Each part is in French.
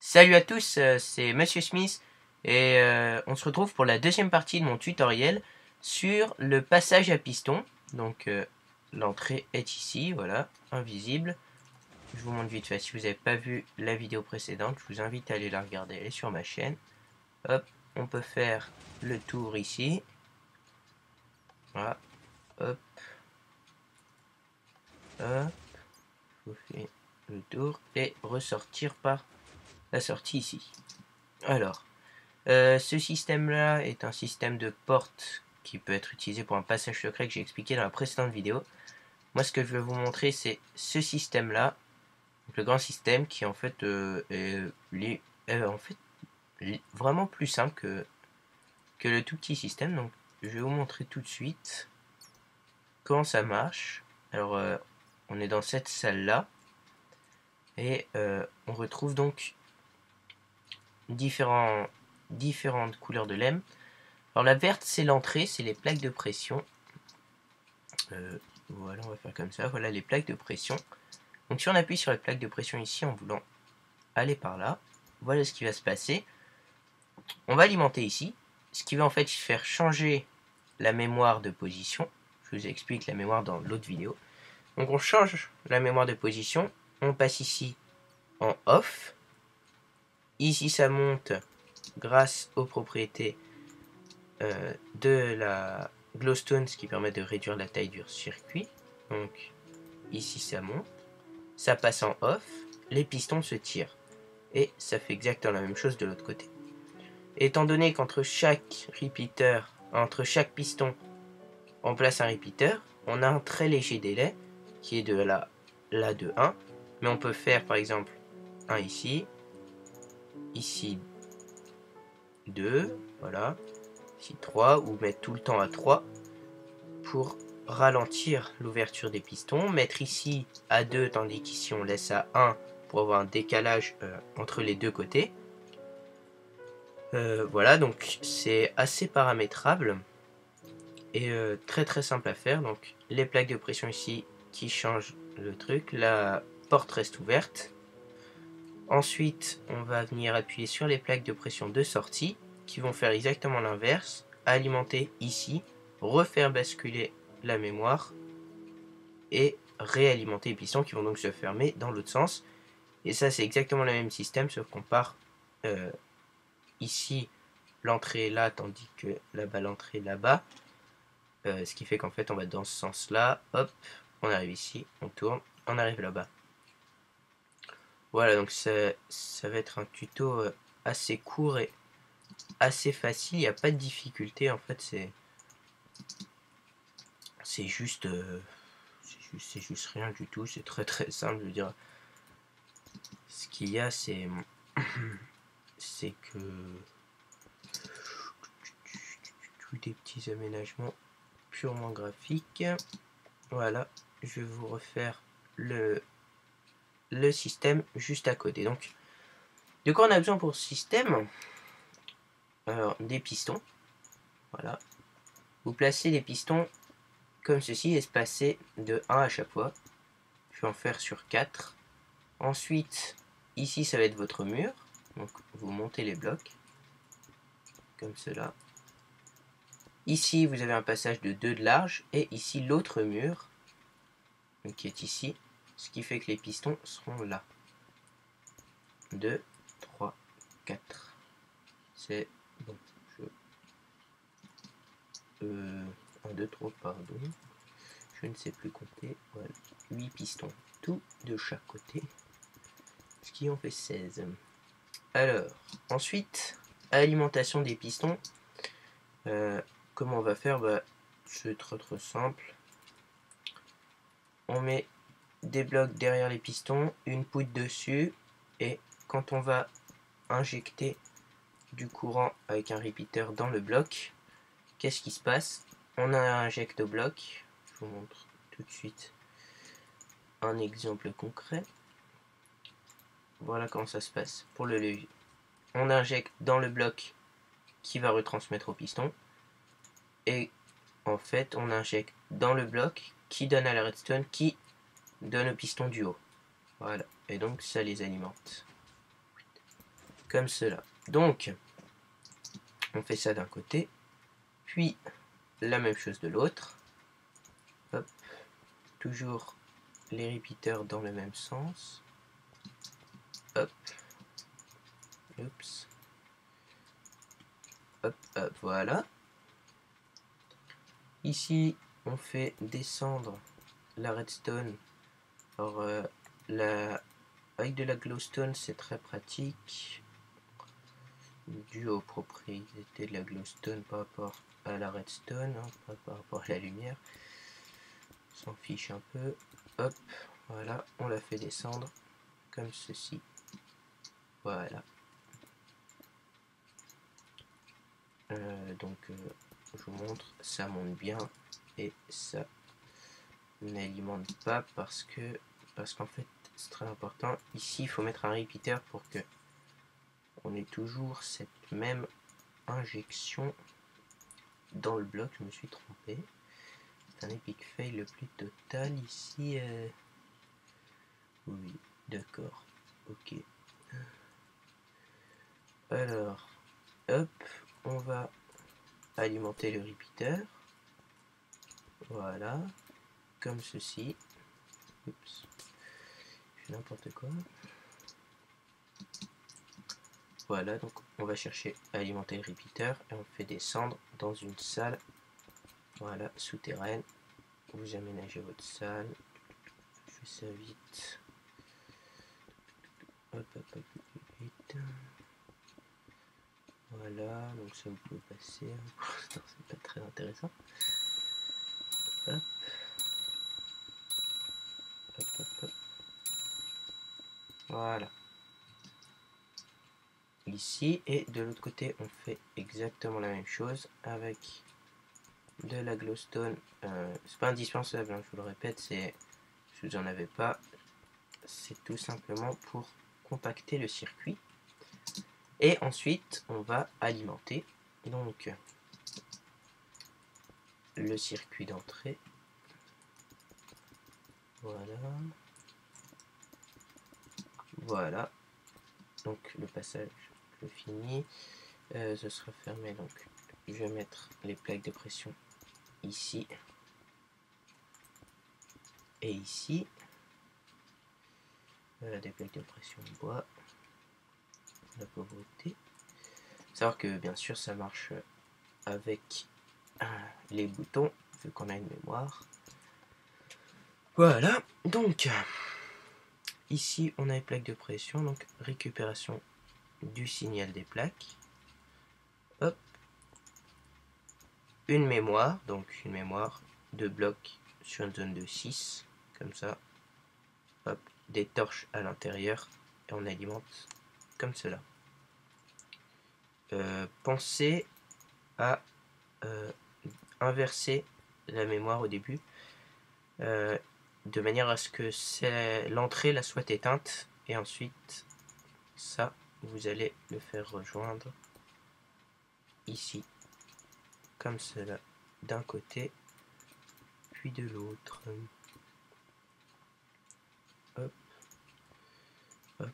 Salut à tous, c'est Monsieur Smith et on se retrouve pour la deuxième partie de mon tutoriel sur le passage à piston. Donc l'entrée est ici, voilà, invisible. Je vous montre vite fait, si vous n'avez pas vu la vidéo précédente, je vous invite à aller la regarder, elle est sur ma chaîne. Hop, on peut faire le tour ici. Voilà, hop, hop, je vous fais le tour et ressortir par la sortie ici. Alors, ce système-là est un système de porte qui peut être utilisé pour un passage secret que j'ai expliqué dans la précédente vidéo. Moi, ce que je vais vous montrer, c'est ce système-là, le grand système qui en fait est vraiment plus simple que le tout petit système. Donc, je vais vous montrer tout de suite comment ça marche. Alors, on est dans cette salle-là et on retrouve donc différentes couleurs de lemme. Alors la verte c'est l'entrée, c'est les plaques de pression. Voilà, on va faire comme ça, voilà les plaques de pression. Donc si on appuie sur les plaques de pression ici en voulant aller par là, voilà ce qui va se passer. On va alimenter ici, ce qui va en fait faire changer la mémoire de position. Je vous explique la mémoire dans l'autre vidéo. Donc on change la mémoire de position, on passe ici en off. Ici ça monte grâce aux propriétés de la glowstone, ce qui permet de réduire la taille du circuit. Donc ici ça monte, ça passe en off, les pistons se tirent et ça fait exactement la même chose de l'autre côté. Étant donné qu'entre chaque repeater, entre chaque piston on place un repeater, on a un très léger délai qui est de là de 1, mais on peut faire par exemple un ici 2, voilà, ici 3, ou mettre tout le temps à 3 pour ralentir l'ouverture des pistons, mettre ici à 2 tandis qu'ici on laisse à 1 pour avoir un décalage entre les deux côtés. Voilà, donc c'est assez paramétrable et très simple à faire. Donc les plaques de pression ici qui changent le truc, la porte reste ouverte. Ensuite on va venir appuyer sur les plaques de pression de sortie qui vont faire exactement l'inverse, alimenter ici, refaire basculer la mémoire et réalimenter les pistons qui vont donc se fermer dans l'autre sens. Et ça c'est exactement le même système sauf qu'on part ici l'entrée est là tandis que là-bas l'entrée est là-bas, ce qui fait qu'en fait on va dans ce sens là, hop, on arrive ici, on tourne, on arrive là-bas. Voilà, donc ça va être un tuto assez court et assez facile, il n'y a pas de difficulté en fait, c'est juste rien du tout, c'est très simple. Je veux dire, ce qu'il y a c'est que tous des petits aménagements purement graphiques. Voilà, je vais vous refaire le système juste à côté. Donc de quoi on a besoin pour ce système? Alors des pistons, voilà, vous placez des pistons comme ceci, espacés de 1 à chaque fois. Je vais en faire sur 4. Ensuite, ici ça va être votre mur. Donc vous montez les blocs, comme cela. Ici vous avez un passage de 2 de large, et ici l'autre mur, qui est ici, ce qui fait que les pistons seront là. 2, 3, 4. C'est bon. 1, 2, 3, pardon. Je ne sais plus compter. Voilà. 8 pistons, tout de chaque côté. Ce qui en fait 16. Alors, ensuite, alimentation des pistons. Comment on va faire? C'est très simple. On met des blocs derrière les pistons, une poutre dessus, et quand on va injecter du courant avec un repeater dans le bloc, qu'est-ce qui se passe? On injecte au bloc. Je vous montre tout de suite un exemple concret. Voilà comment ça se passe pour le levier. On injecte dans le bloc qui va retransmettre au piston, et en fait on injecte dans le bloc qui donne à la redstone qui donne au piston du haut. Voilà, et donc ça les alimente. comme cela. Donc, on fait ça d'un côté, puis la même chose de l'autre. Hop, toujours les repeaters dans le même sens. Hop, oups, hop, hop, voilà. Ici, on fait descendre la redstone. Alors, avec de la glowstone, c'est très pratique, dû aux propriétés de la glowstone par rapport à la redstone, hein, pas par rapport à la lumière. On s'en fiche un peu. Hop, voilà, on la fait descendre comme ceci. Voilà. Donc, je vous montre, ça monte bien et ça n'alimente pas parce qu'en fait, c'est très important. Ici, il faut mettre un repeater pour que on ait toujours cette même injection dans le bloc. Je me suis trompé. C'est un epic fail le plus total ici. Oui, d'accord. Ok. Alors, hop, on va alimenter le repeater. Voilà, comme ceci. Oups, je fais n'importe quoi. Voilà, donc on va chercher à alimenter le repeater et on fait descendre dans une salle, voilà, souterraine. Vous aménagez votre salle. Je fais ça vite. Hop, hop, hop, vite. Voilà, donc ça vous pouvez passer. Pour l'instant, c'est pas très intéressant. Hop. Hop, hop, hop. Voilà. Ici, et de l'autre côté, on fait exactement la même chose avec de la glowstone. C'est pas indispensable, hein, je vous le répète, c'est si vous en avez pas, c'est tout simplement pour compacter le circuit. Et ensuite, on va alimenter donc le circuit d'entrée. Voilà. Voilà. Donc le passage, je finis. Ce sera fermé, donc je vais mettre les plaques de pression ici et ici. Des plaques de pression en bois. La pauvreté. Savoir que bien sûr ça marche avec les boutons vu qu'on a une mémoire. Voilà, donc ici on a les plaques de pression, donc récupération du signal des plaques. Hop, une mémoire, donc une mémoire de blocs sur une zone de 6, comme ça. Hop, des torches à l'intérieur et on alimente comme cela. Pensez à inverser la mémoire au début de manière à ce que l'entrée la soit éteinte et ensuite ça vous allez le faire rejoindre ici comme cela d'un côté puis de l'autre. Hop, hop,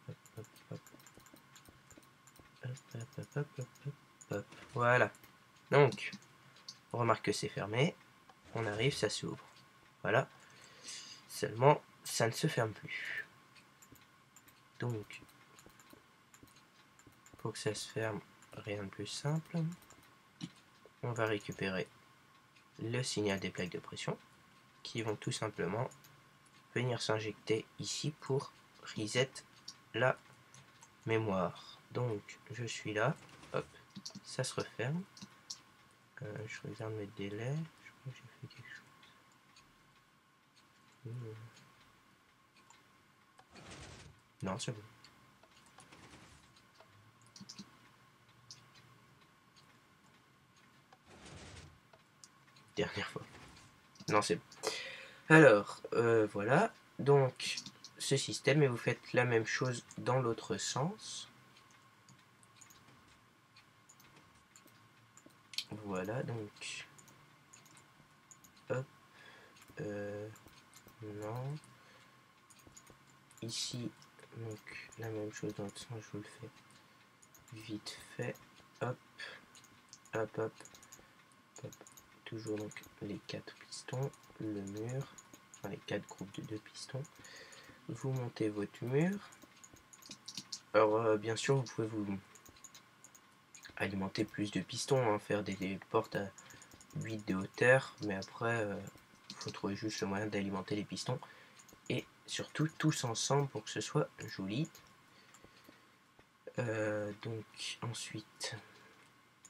hop, hop, hop, hop, hop, hop, hop, hop, hop. Voilà, donc on remarque que c'est fermé, on arrive, ça s'ouvre, voilà, seulement ça ne se ferme plus. Donc pour que ça se ferme, rien de plus simple, on va récupérer le signal des plaques de pression qui vont tout simplement venir s'injecter ici pour reset la mémoire. Donc je suis là, hop, ça se referme. Je regarde mes délais, je crois que j'ai fait quelque chose. Non, c'est bon. Dernière fois. Non, c'est bon. Alors, voilà. Donc, ce système, et vous faites la même chose dans l'autre sens. Voilà, donc... Hop. Non. Ici, Donc la même chose dans l'autre sens, je vous le fais vite fait. Hop, hop, hop, hop. Toujours donc les 4 pistons, le mur, enfin les 4 groupes de 2 pistons. Vous montez votre mur. Alors bien sûr vous pouvez vous alimenter plus de pistons, hein, faire des portes à 8 de hauteur, mais après il faut trouver juste le moyen d'alimenter les pistons et surtout tous ensemble pour que ce soit joli. Donc ensuite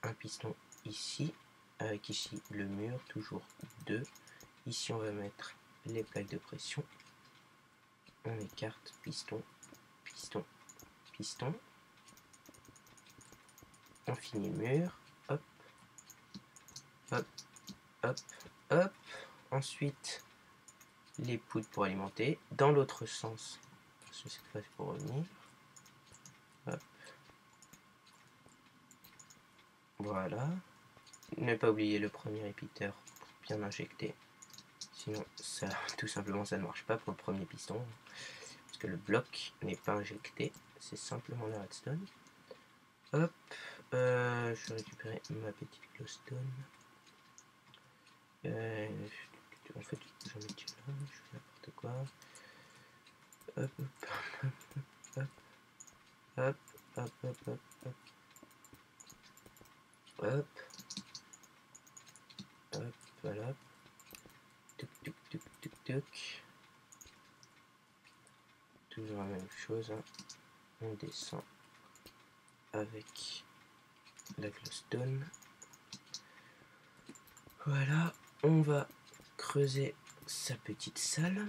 un piston ici, avec ici le mur, toujours 2. Ici on va mettre les plaques de pression. On écarte piston, piston, piston. On finit le mur. Hop, hop, hop, hop. Ensuite les poutres pour alimenter. Dans l'autre sens, parce que cette fois c'est pour revenir. Hop. Voilà. Ne pas oublier le premier répiteur pour bien injecter. Sinon, ça, tout simplement, ça ne marche pas pour le premier piston. Parce que le bloc n'est pas injecté. C'est simplement la redstone. Hop. Je vais récupérer ma petite glowstone. En fait, j'en ai déjà là. Je fais n'importe quoi. Hop, hop, hop, hop, hop, hop, hop, hop. Hop. Hop, voilà. Tuc, tuc, tuc, tuc, tuc. Toujours la même chose, hein. On descend avec la glowstone. Voilà, on va creuser sa petite salle.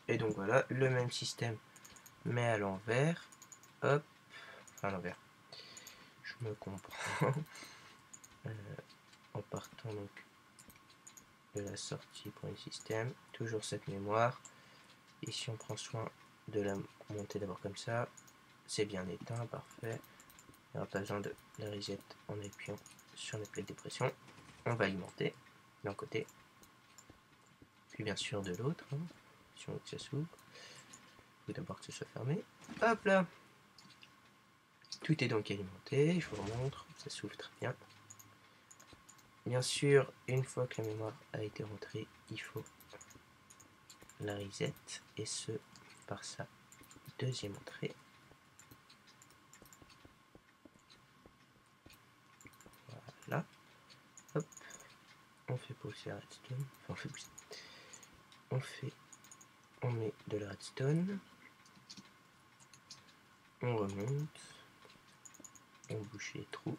Et donc voilà, le même système, mais à l'envers. Hop, enfin à l'envers. Je me comprends. En partant donc de la sortie pour le système, toujours cette mémoire. Et si on prend soin de la monter d'abord comme ça, c'est bien éteint, parfait. Il n'y aura pas besoin de la reset en appuyant sur les plaques de pression. On va alimenter d'un côté, puis bien sûr de l'autre, hein, si on veut que ça s'ouvre. Il faut d'abord que ce soit fermé. Hop là! Tout est donc alimenté, je vous remontre, ça s'ouvre très bien. Bien sûr, une fois que la mémoire a été rentrée, il faut la reset, et ce, par sa deuxième entrée. Voilà. Hop. On fait pousser la redstone. Enfin, on fait pousser. On met de la redstone. On remonte. On bouche les trous.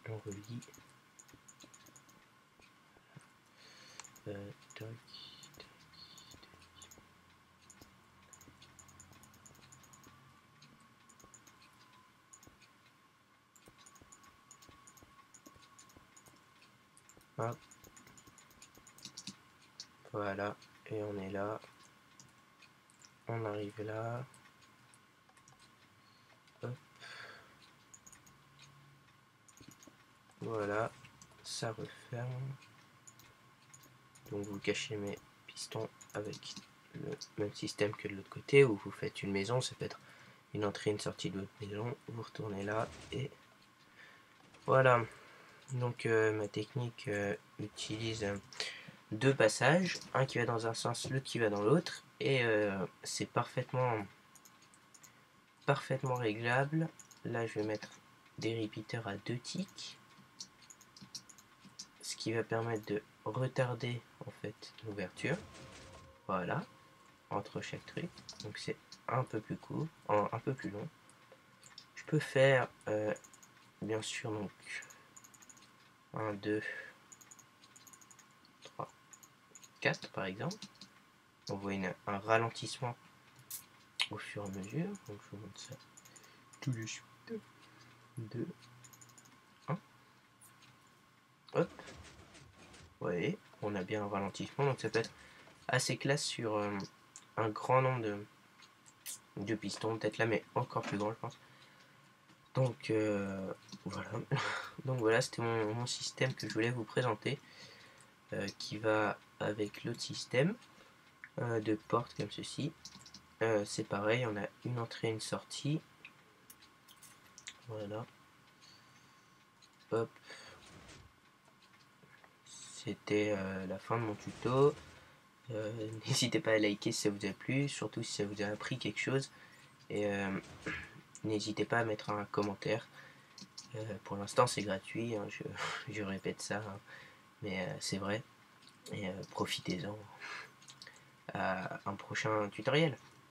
On relie. Tac. Hop. Voilà. Et on est là. On arrive là. Hop. Voilà. Ça referme. Donc vous cachez mes pistons avec le même système que de l'autre côté, où vous faites une maison, ça peut être une entrée, une sortie de votre maison, vous retournez là et voilà. Donc ma technique utilise 2 passages, un qui va dans un sens, l'autre qui va dans l'autre, et c'est parfaitement réglable. Là je vais mettre des repeaters à 2 ticks, ce qui va permettre de retarder en fait l'ouverture. Voilà, entre chaque truc, donc c'est un peu plus court, un peu plus long. Je peux faire bien sûr donc 1, 2, 3, 4 par exemple. On voit un ralentissement au fur et à mesure. Donc je vous montre ça tout de suite. 2, 1. Hop. voyez, on a bien un ralentissement, donc ça peut être assez classe sur un grand nombre de pistons, peut-être là, mais encore plus grand, je pense. Donc voilà, donc voilà, c'était mon système que je voulais vous présenter, qui va avec l'autre système de porte comme ceci. C'est pareil, on a une entrée et une sortie. Voilà. Hop. C'était la fin de mon tuto. N'hésitez pas à liker si ça vous a plu, surtout si ça vous a appris quelque chose. Et n'hésitez pas à mettre un commentaire. Pour l'instant c'est gratuit, hein, je répète ça, hein, mais c'est vrai. Et profitez-en. À un prochain tutoriel.